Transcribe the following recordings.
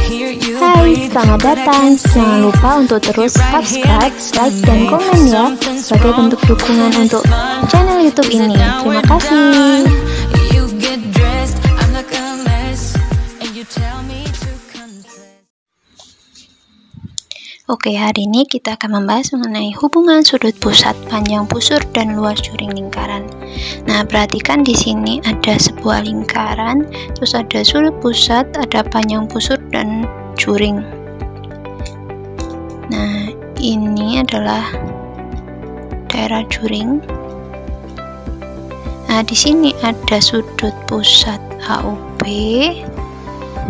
Hai, selamat datang. Jangan lupa untuk terus subscribe, like, dan komen ya, sebagai bentuk dukungan untuk channel YouTube ini. Terima kasih. Oke, hari ini kita akan membahas mengenai hubungan sudut pusat, panjang busur, dan luas juring lingkaran. Nah, perhatikan di sini ada sebuah lingkaran, terus ada sudut pusat, ada panjang busur, dan juring. Nah, ini adalah daerah juring. Nah, di sini ada sudut pusat AOB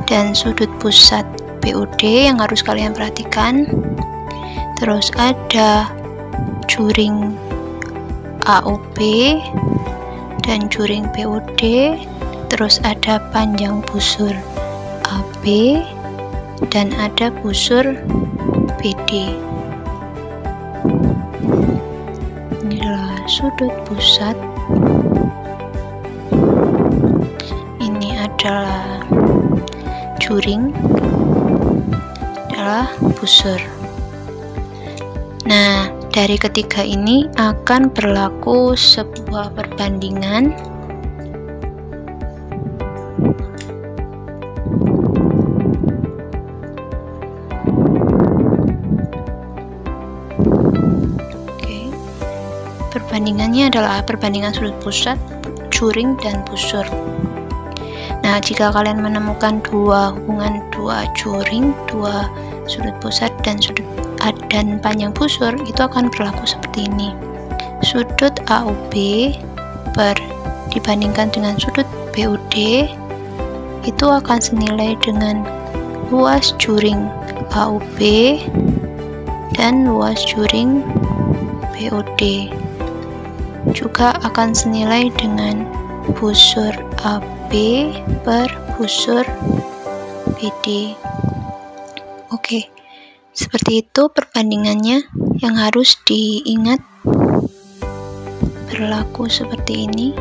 dan sudut pusat BOD yang harus kalian perhatikan. Terus ada juring AOB dan juring BOD, terus ada panjang busur AB dan ada busur BD. Inilah sudut pusat, ini adalah juring, adalah busur. Nah, dari ketiga ini akan berlaku sebuah perbandingan Perbandingannya adalah perbandingan sudut pusat, juring, dan busur. Nah, jika kalian menemukan hubungan dua juring, dua sudut pusat, dan panjang busur, itu akan berlaku seperti ini. Sudut AOB dibandingkan dengan sudut BOD itu akan senilai dengan luas juring AOB dan luas juring BOD. Juga akan senilai dengan busur AB per busur BD. Oke, seperti itu perbandingannya yang harus diingat, berlaku seperti ini.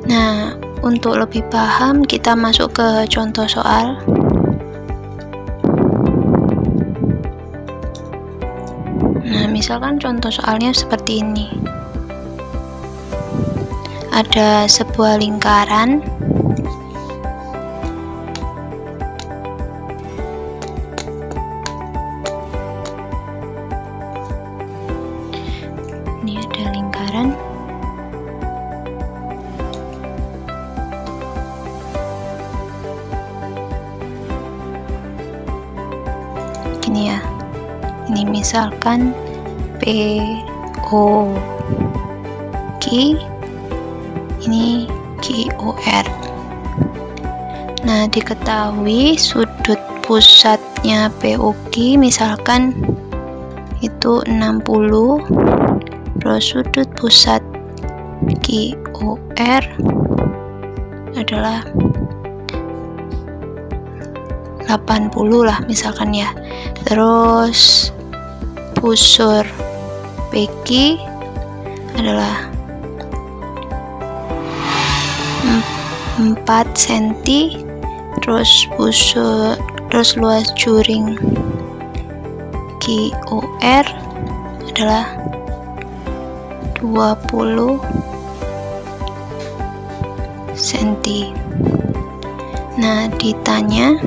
Nah, untuk lebih paham kita masuk ke contoh soal. Nah, misalkan contoh soalnya seperti ini. Ada sebuah lingkaran, ini ada lingkaran, gini ya. Ini misalkan POQ, ini QOR. Nah, diketahui sudut pusatnya POQ misalkan itu 60, terus sudut pusat QOR adalah 80 lah misalkan ya. Terus busur PQ adalah 4 cm, terus luas juring QOR adalah 20 cm. Nah, ditanya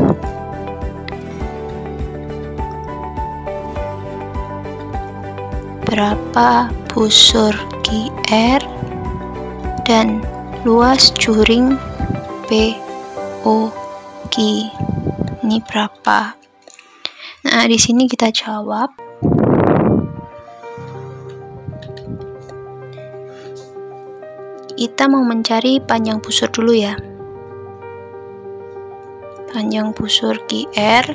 berapa busur QR dan luas juring POQ ini berapa? Nah, di sini kita jawab. Kita mau mencari panjang busur dulu ya. Panjang busur QR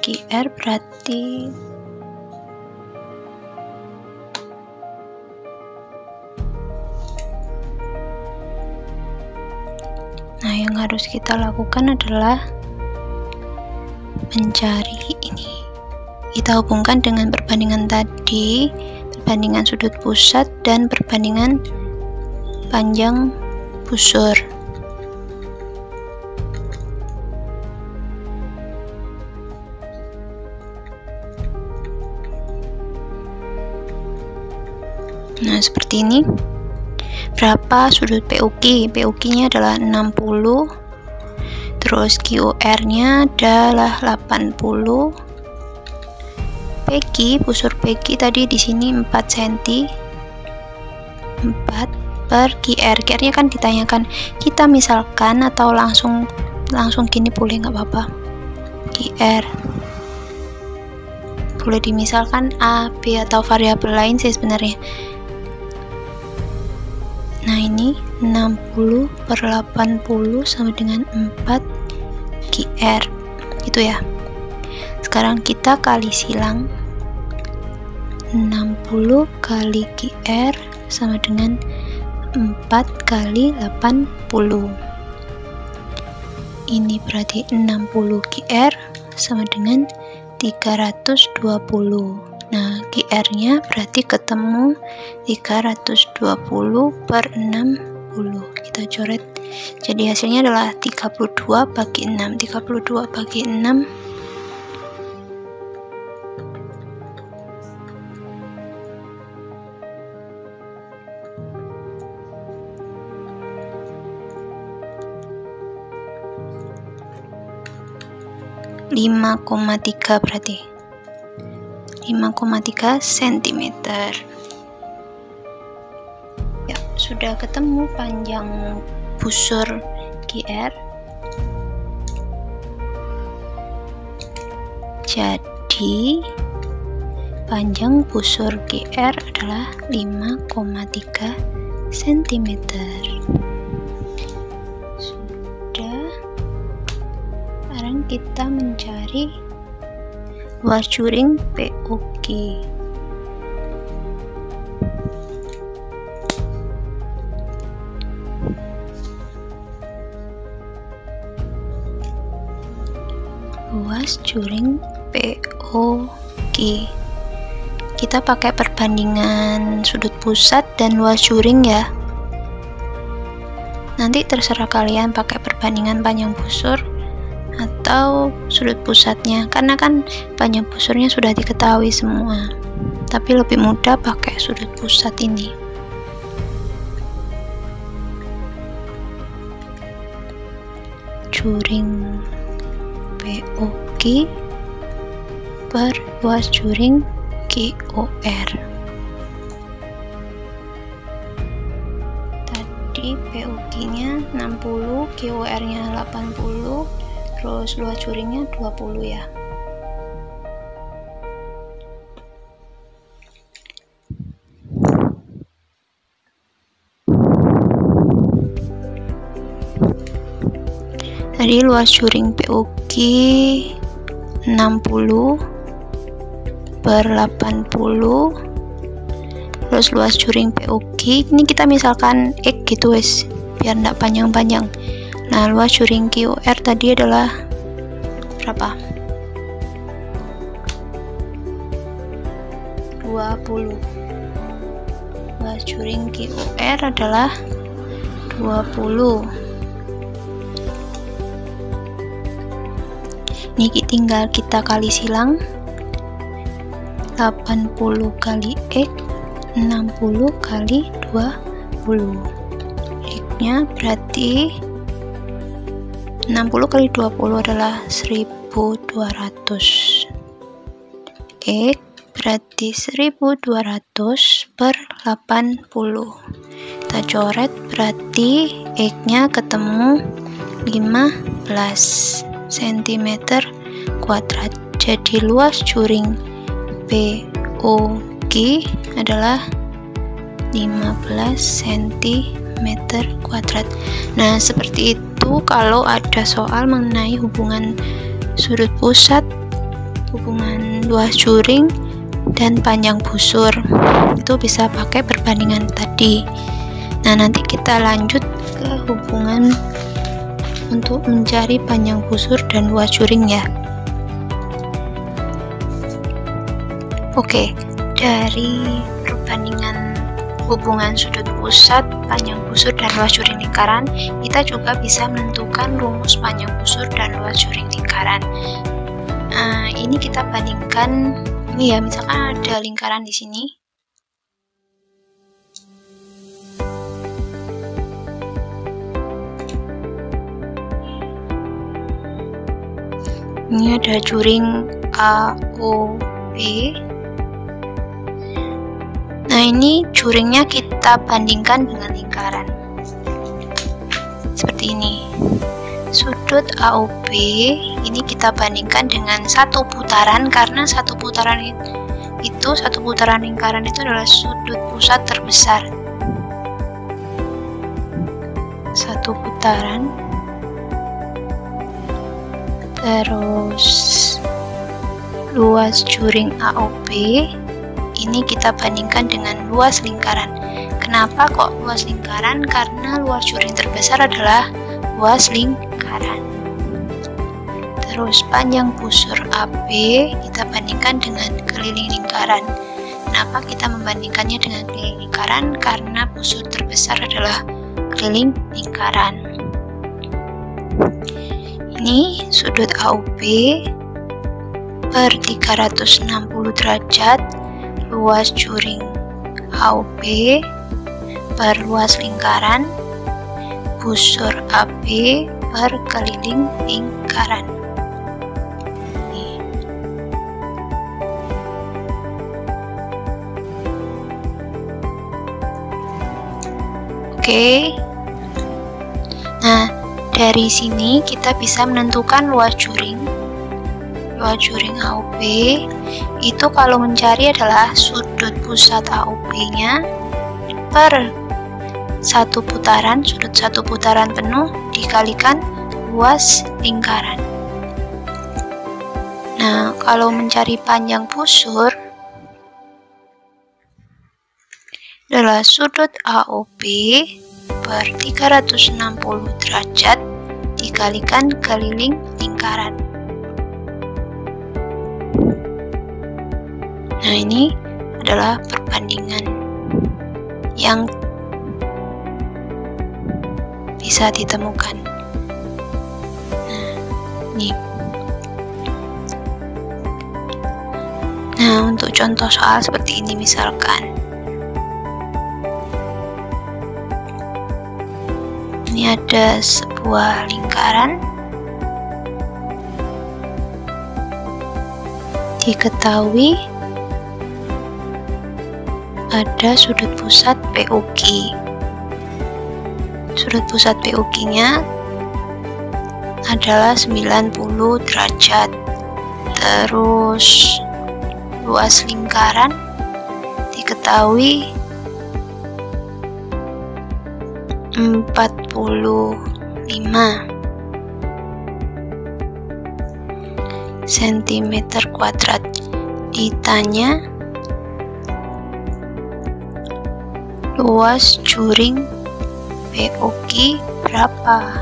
QR berarti Nah, yang harus kita lakukan adalah mencari ini. Kita hubungkan dengan perbandingan tadi, perbandingan sudut pusat dan perbandingan panjang busur. Nah, seperti ini. Berapa sudut POQ? POQ-nya adalah 60. Terus QR-nya adalah 80. PQ, busur PQ tadi di sini 4 cm. 4 per QR. QR-nya kan ditanyakan. Kita misalkan atau langsung gini boleh, nggak apa-apa. QR. Boleh dimisalkan A, B atau variabel lain sih sebenarnya. Nah, ini 60 per 80 sama dengan 4 QR. Gitu ya. Sekarang kita kali silang. 60 kali QR sama dengan 4 kali 80. Ini berarti 60 QR sama dengan 320. Nah, QR-nya berarti ketemu 320 per 60. Kita coret. Jadi hasilnya adalah 32 bagi 6. 32 bagi 6 5,3 berarti 5,3 cm. Ya, sudah ketemu panjang busur QR. Jadi panjang busur QR adalah 5,3 cm. Sekarang kita mencari luas juring POQ. Luas juring POQ. Kita pakai perbandingan sudut pusat dan luas juring ya. Nanti terserah kalian pakai perbandingan panjang busur atau sudut pusatnya, karena kan panjang busurnya sudah diketahui semua, tapi lebih mudah pakai sudut pusat ini. Juring POQ per luas juring QOR. Tadi POQ-nya 60, QOR-nya 80. Terus luas juringnya 20 ya. Tadi luas juring POQ 60 per 80. Terus luas juring POQ ini kita misalkan X gitu wes, biar enggak panjang-panjang. Nah, luas juring QOR tadi adalah berapa? 20. Luas juring QOR adalah 20. Ini tinggal kita kali silang. 80 kali X, 60 kali 20. X-nya berarti 60 kali 20 adalah 1200. X berarti 1200 per 80. Kita coret, berarti X-nya ketemu 15 cm kuadrat. Jadi luas juring POQ adalah 15 cm kuadrat. Nah, seperti itu kalau ada soal mengenai hubungan sudut pusat, hubungan luas juring dan panjang busur, itu bisa pakai perbandingan tadi. Nah, nanti kita lanjut ke hubungan untuk mencari panjang busur dan luas juring ya. Oke, dari perbandingan hubungan sudut pusat, panjang busur, dan luas juring lingkaran, kita juga bisa menentukan rumus panjang busur dan luas juring lingkaran. Ini kita bandingkan, ini ya, misalkan ada lingkaran di sini. Ini ada juring A, O, B. Nah, ini juringnya kita bandingkan dengan lingkaran. Seperti ini. Sudut AOB ini kita bandingkan dengan satu putaran, karena satu putaran lingkaran itu adalah sudut pusat terbesar. Satu putaran. Terus luas juring AOB ini kita bandingkan dengan luas lingkaran. Kenapa kok luas lingkaran? Karena luas juring terbesar adalah luas lingkaran. Terus panjang busur AB kita bandingkan dengan keliling lingkaran. Kenapa kita membandingkannya dengan keliling lingkaran? Karena busur terbesar adalah keliling lingkaran. Ini sudut AOB per 360 derajat, luas juring AOB per luas lingkaran, busur AB per keliling lingkaran. Oke. Nah, dari sini kita bisa menentukan luas juring. Luas juring AOB itu kalau mencari adalah sudut pusat AOB-nya per satu putaran, sudut satu putaran penuh dikalikan luas lingkaran. Nah, kalau mencari panjang busur adalah sudut AOB per 360 derajat dikalikan keliling lingkaran. Nah, ini adalah perbandingan yang bisa ditemukan. Nah, ini. Nah, untuk contoh soal seperti ini misalkan. Ini ada sebuah lingkaran. Diketahui ada sudut pusat POG. Sudut pusat POG-nya adalah 90 derajat. Terus luas lingkaran diketahui 45 cm². Ditanya luas juring POG berapa?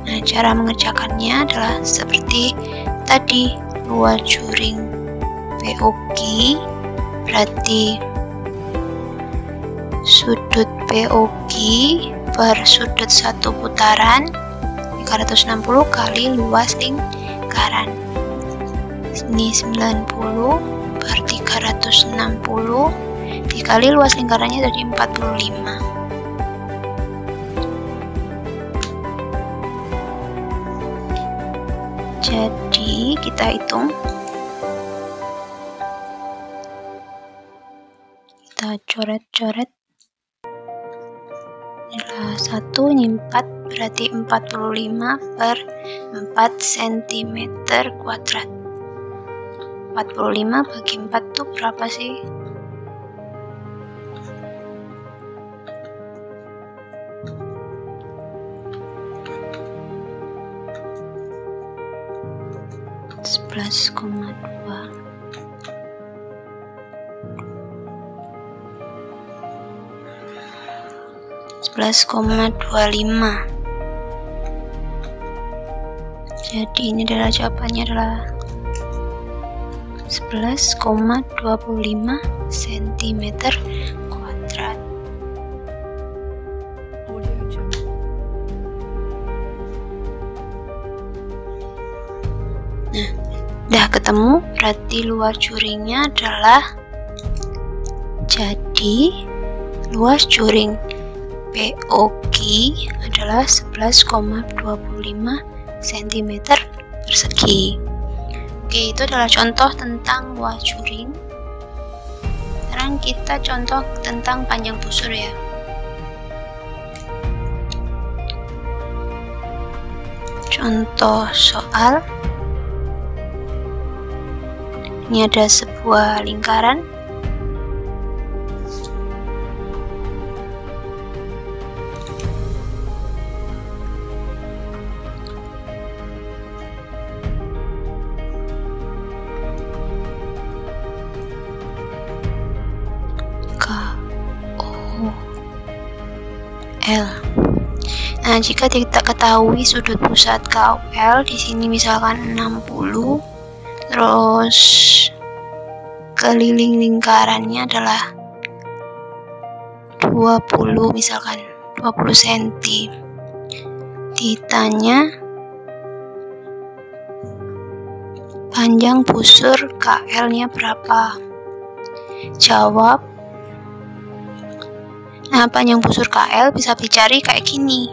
Nah, cara mengerjakannya adalah seperti tadi. Luas juring POG berarti sudut POG per sudut satu putaran 360 kali luas lingkaran. Ini 90 per 360 dikali luas lingkarannya jadi 45. Jadi kita hitung. Kita coret-coret. Inilah 1, ini 4, berarti 45 per 4 cm². 45 bagi 4 itu berapa sih? $11,25. Jadi ini adalah jawabannya adalah 11,25 cm kuadrat. Nah, udah ketemu, berarti luas curingnya adalah, jadi luas curing POQ adalah 11,25 cm persegi. Oke, itu adalah contoh tentang luas curing. Sekarang kita contoh tentang panjang busur ya. Contoh soal. Ini ada sebuah lingkaran. KOL. Nah, jika kita ketahui sudut pusat KOL di sini misalkan 60, terus keliling lingkarannya adalah 20, misalkan 20 cm. Ditanya panjang busur KL-nya berapa? Jawab. Nah, panjang busur KL bisa dicari kayak gini.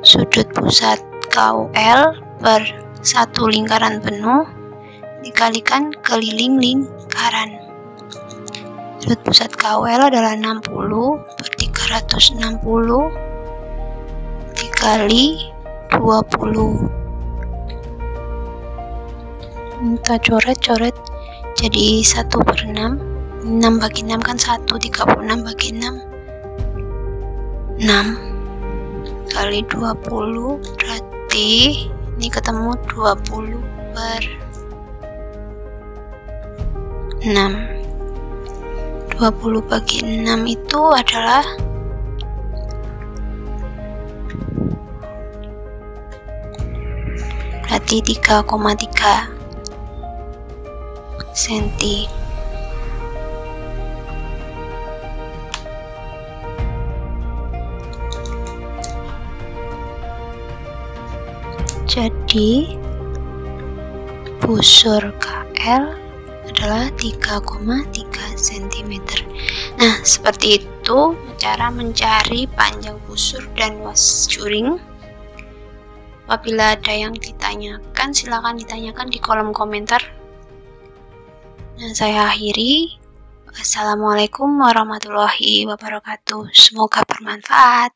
Sudut pusat KOL per satu lingkaran penuh dikalikan keliling lingkaran. Sudut pusat KOL adalah 60 per 360 dikali 20. Kita coret-coret jadi 1/6. 6 bagi 6 kan 1, 36 bagi 6 6 kali 20, berarti ini ketemu 20 per 6. 20 bagi 6 itu adalah berarti 3,3 cm. Jadi busur KL adalah 3,3 cm. Nah, seperti itu cara mencari panjang busur dan luas curing. Apabila ada yang ditanyakan, silakan ditanyakan di kolom komentar. Nah, saya akhiri. Assalamualaikum warahmatullahi wabarakatuh. Semoga bermanfaat.